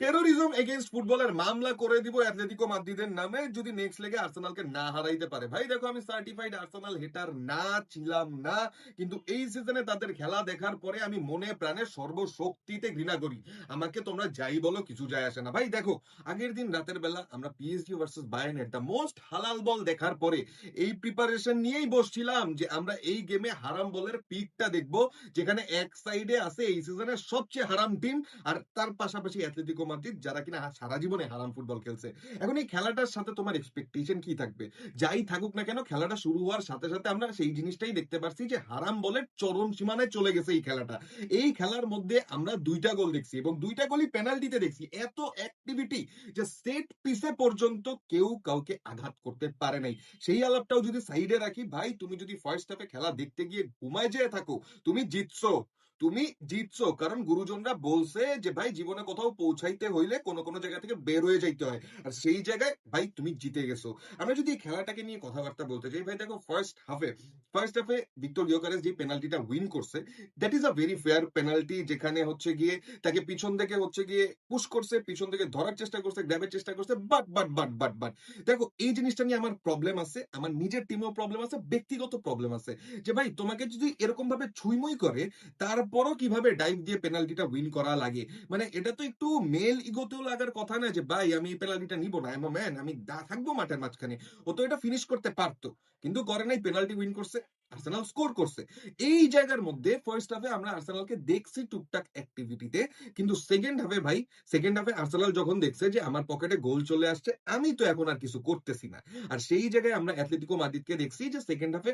Terrorism against ফুটবলের মামলা করে দিব অ্যাটলেটিকো মাদ্রিদের নামে যদি নেক্সট লেগে আর্সেনালকে না হারাইতে পারে। ভাই দেখো, আমি সার্টিফাইড আর্সেনাল হেটার না ছিলাম না, কিন্তু এই সিজনে তাদের খেলা দেখার পরে আমি মনে প্রাণে সর্বশক্তিতে ঘৃণা করি। আমাকে তোমরা যাই বলো, কিছু যায় আসে না। ভাই দেখো, আগের দিন রাতের বেলা আমরা পিএসজি ভার্সেস বায়ার্নের দ্য মোস্ট হালাল বল দেখার পরে এই প্রিপারেশন নিয়েই বসছিলাম যে আমরা এই গেমে হারাম বলের পিকটা দেখবো, যেখানে এক সাইডে আছে এই সিজনের সবচেয়ে হারাম টিম, আর তার পাশাপাশি অ্যাটলেটিকো মাদ্রিদ, যারা কিনা সারা জীবনে হারাম ফুটবল খেলছে। এখন এই খেলাটার সাথে তোমার এক্সপেকটেশন কি থাকবে? যাই থাকুক না কেন, খেলাটা শুরু হওয়ার সাথে সাথে আমরা সেই জিনিসটাই দেখতে পারছি যে হারাম বলের চরম সীমানায় চলে গেছে এই খেলাটা। এই খেলার মধ্যে আমরা দুইটা গোল দেখছি এবং দুইটা গোলই পেনাল্টিতে দেখছি। এত অ্যাক্টিভিটি যে সেট পিসে পর্যন্ত কেউ কাউকে আঘাত করতে পারে নাই। সেই আলাপটাও যদি সাইডে রাখি, ভাই তুমি যদি ফার্স্ট হাফে খেলা দেখতে গিয়ে ঘুমায় যেয়ে থাকো, তুমি জিতছো। তুমি জিতছো কারণ গুরুজনরা বলছে যে ভাই জীবনে কোথাও পৌঁছাইতে হইলে কোনো কোনো জায়গা থেকে বের হয়ে যাইতে হয়, আর সেই জায়গায় ভাই তুমি জিতে গেছো। আমরা যদি এই খেলাটাকে নিয়ে কথাবার্তা বলতে চাই, ভাই দেখো, ফার্স্ট হাফে ভিক্টর ইয়োকারেস যে পেনাল্টিটা উইন করছে, that is a very fair penalty, যেখানে হচ্ছে গিয়ে তাকে পিছন থেকে হচ্ছে গিয়ে পুশ করছে, পিছন থেকে ধরার চেষ্টা করছে, গ্র্যাবের চেষ্টা করছে, বাট দেখো, এই জিনিসটা নিয়ে আমার প্রবলেম আছে, আমার নিজের টিমেও প্রবলেম আছে, ব্যক্তিগত প্রবলেম আছে। যে ভাই তোমাকে যদি এরকম ভাবে ছুইমুই করে, তারপরও কিভাবে ডাইভ দিয়ে পেনাল্টিটা উইন করা লাগে? মানে এটা তো একটু মেল ইগোতেও লাগার কথা না, যে ভাই আমি এই পেনাল্টিটা নিব না, এম ম্যান, আমি থাকবো মাঠের মাঝখানে। ও তো এটা ফিনিশ করতে পারতো, কিন্তু করে নাই, পেনাল্টি উইন করছে, আর্সেনাল স্কোর করছে। এই জায়গার মধ্যে ফার্স্ট হাফে আমরা আর্সেনালকে দেখছি টুকটাক অ্যাক্টিভিটিতে, কিন্তু সেকেন্ড হাফে ভাই, সেকেন্ড হাফে আর্সেনাল যখন দেখছে যে আমার পকেটে গোল চলে আসছে, আমি তো এখন আর কিছু করতেছি না, আর সেই জায়গায় আমরা অ্যাটলেটিকো মাদ্রিদকে দেখছি যে সেকেন্ড হাফে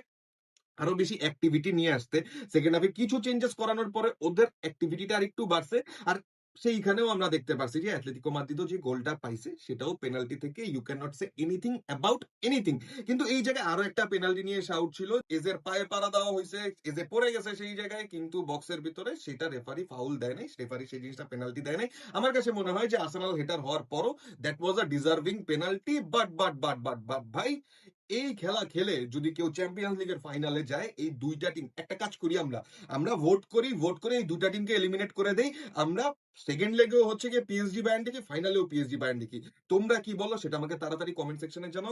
আরো বেশি অ্যাক্টিভিটি নিয়ে আসতে। সেকেন্ড হাফে কিছু চেঞ্জেস করানোর পরে ওদের অ্যাক্টিভিটিটা আর একটু বাড়ছে। আর সেইখানেও আমরা দেখতে পারছি যে অ্যাটলেটিকো মাদ্রিদও যে গোলটা পাইছে সেটাও পেনাল্টি থেকে। You can not say anything about anything. কিন্তু এই জায়গায় আরো একটা পেনাল্টি নিয়ে শাউট ছিল, এজের পায়ে পাড়া দেওয়া হয়েছে, এজে পড়ে গেছে সেই জায়গায়, কিন্তু বক্সের ভিতরে সেটা রেফারি ফাউল দেয় নাই, রেফারি সেই জিনিসটা পেনাল্টি দেয় নাই। আমার কাছে মনে হয় যে আর্সেনাল হেটার হওয়ার পরও that was a deserving penalty. But ভাই, এই খেলা খেলে যদি কেউ চ্যাম্পিয়ন্স লিগের ফাইনালে যায়, এই দুইটা টিম, একটা কাজ করি আমরা, আমরা ভোট করে এই দুইটা টিমকে এলিমিনেট করে দেই। আমরা সেকেন্ড লেগেও হচ্ছে গিয়ে পিএসজি বায়ার্ন দেখি, ফাইনালেও পিএসজি বায়ার্ন দেখি। তোমরা কি বলো সেটা আমাকে তাড়াতাড়ি কমেন্ট সেকশনে জানাও।